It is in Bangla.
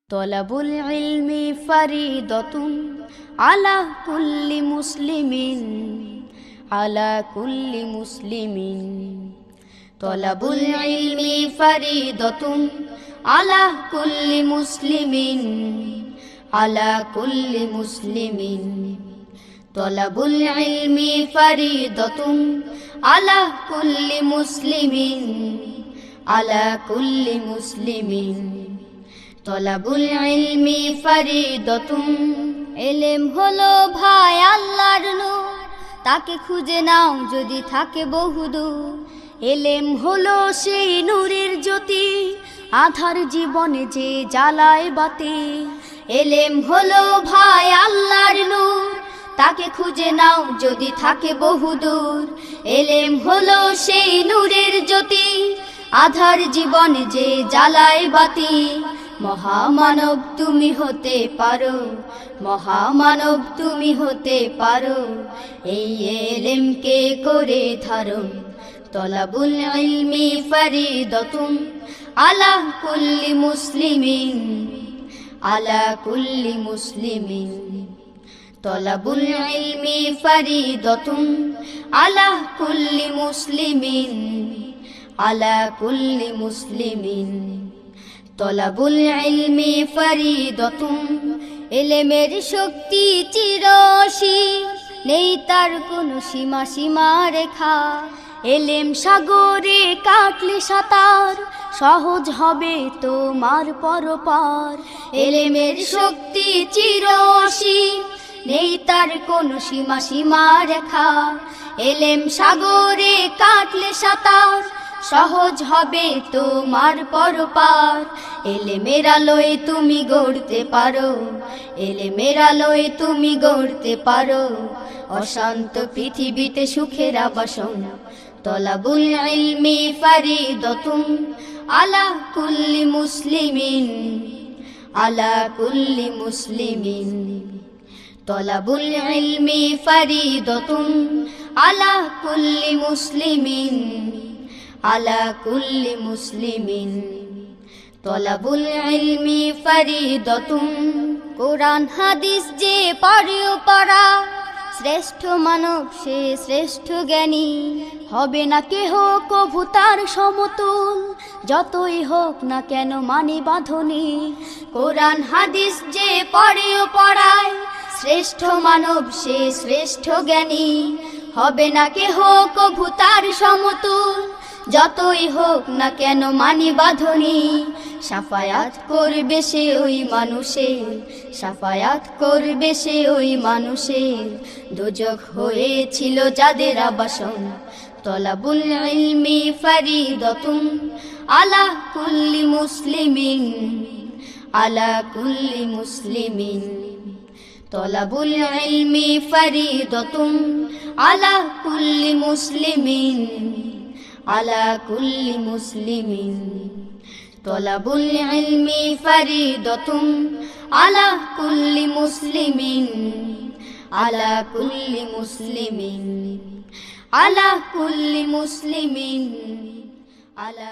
তলাবুল ইলমি ফারিদাতুন আলা কুল্লি মুসলিমিন আলা কুল্লি মুসলিমিন। তলাবুল ইলমি ফারিদাতুন আলা কুল্লি মুসলিমিন আলা কুল্লি মুসলিমিন। তলাবুল ইলমি ফারিদাতুন আলা কুল্লি মুসলিমিন আলা কুল্লি মুসলিমিন। তলাবুল ইলমি ফারিদাতুন, এলেম হলো ভাই আল্লাহর নূর, তাকে খুঁজে নাও যদি থাকে বহুদূর। এলেম হলো সেই নূরের জ্যোতি, আধার জীবনে যে জ্বালায় বাতি। এলেম হলো ভাই আল্লাহর নূর, তাকে খুঁজে নাও যদি থাকে বহুদূর। এলেম হলো সেই নূরের জ্যোতি, আধার জীবনে যে জ্বালায় বাতি। মহামানব তুমি হতে পারো, মহামানব তুমি হতে পারো, এই এলেমকে করে ধারণ। তলাবুল ইলমি ফারিদাতুন আলা কুল্লি মুসলিমিন আলা কুল্লি মুসলিমিন। তলাবুল ইলমি ফারিদাতুন আলা কুল্লি মুসলিমিন আলা কুল্লি মুসলিমিন। তলাবুল ইলমি ফারিদাতুন, এলেমের শক্তি চিরসীম, নেই তার কোনো সীমা সীমা রেখা। এলেম সাগরে কাটলে সাঁতার, সহজ হবে তোমার পরপার। এলেমের শক্তি চিরসীম, নেই তার কোনো সীমা সীমা রেখা। এলেম সাগরে কাটলে সাঁতার, সহজ হবে তোমার পরপার। এলেমের আলোয় তুমি গড়তে পারো, এলেমের আলোয় তুমি গড়তে পারো, অশান্ত পৃথিবীতে সুখের আবাসন। তলাবুল ইলমি ফারিদাতুন আলা কুল্লি মুসলিমিন আলা কুল্লি মুসলিমিন। তলাবুল ইলমি ফারিদাতুন আলা কুল্লি মুসলিমিন আলা কুল্লি মুসলিমিন। তলাবুল ইলমি ফারিদাতুন, কোরআন হাদিস যে পড়েও পড়া, শ্রেষ্ঠ মানব সে শ্রেষ্ঠ জ্ঞানী। হবে না কেহ কভু তার সমতুল, যতই হোক না কেন মানে বাঁধনি। কোরআন হাদিস যে পড়েও পড়ায়, শ্রেষ্ঠ মানব সে শ্রেষ্ঠ জ্ঞানী। হবে না কেহ কভু তার সমতুল, যতই হোক না কেন মানি বাঁধনি। সাফায়াত করবে সে ওই মানুষের, সাফায়াত করবে সে ওই মানুষের, দোজখ হয়েছিল যাদের আবাসন। তলাবুল ইলমি ফারিদাতুন আলা কুল্লি মুসলিমিন আলা কুল্লি মুসলিমিন। তলাবুল ইলমি ফারিদাতুন আলা কুল্লি মুসলিমিন আলা কুল্লি মুসলিমিন। তলাবুল ইলমি ফারিদাতুন আলা কুল্লি মুসলিমিন আলা কুল্লি মুসলিমিন আলা কুল্লি মুসলিমিন আলা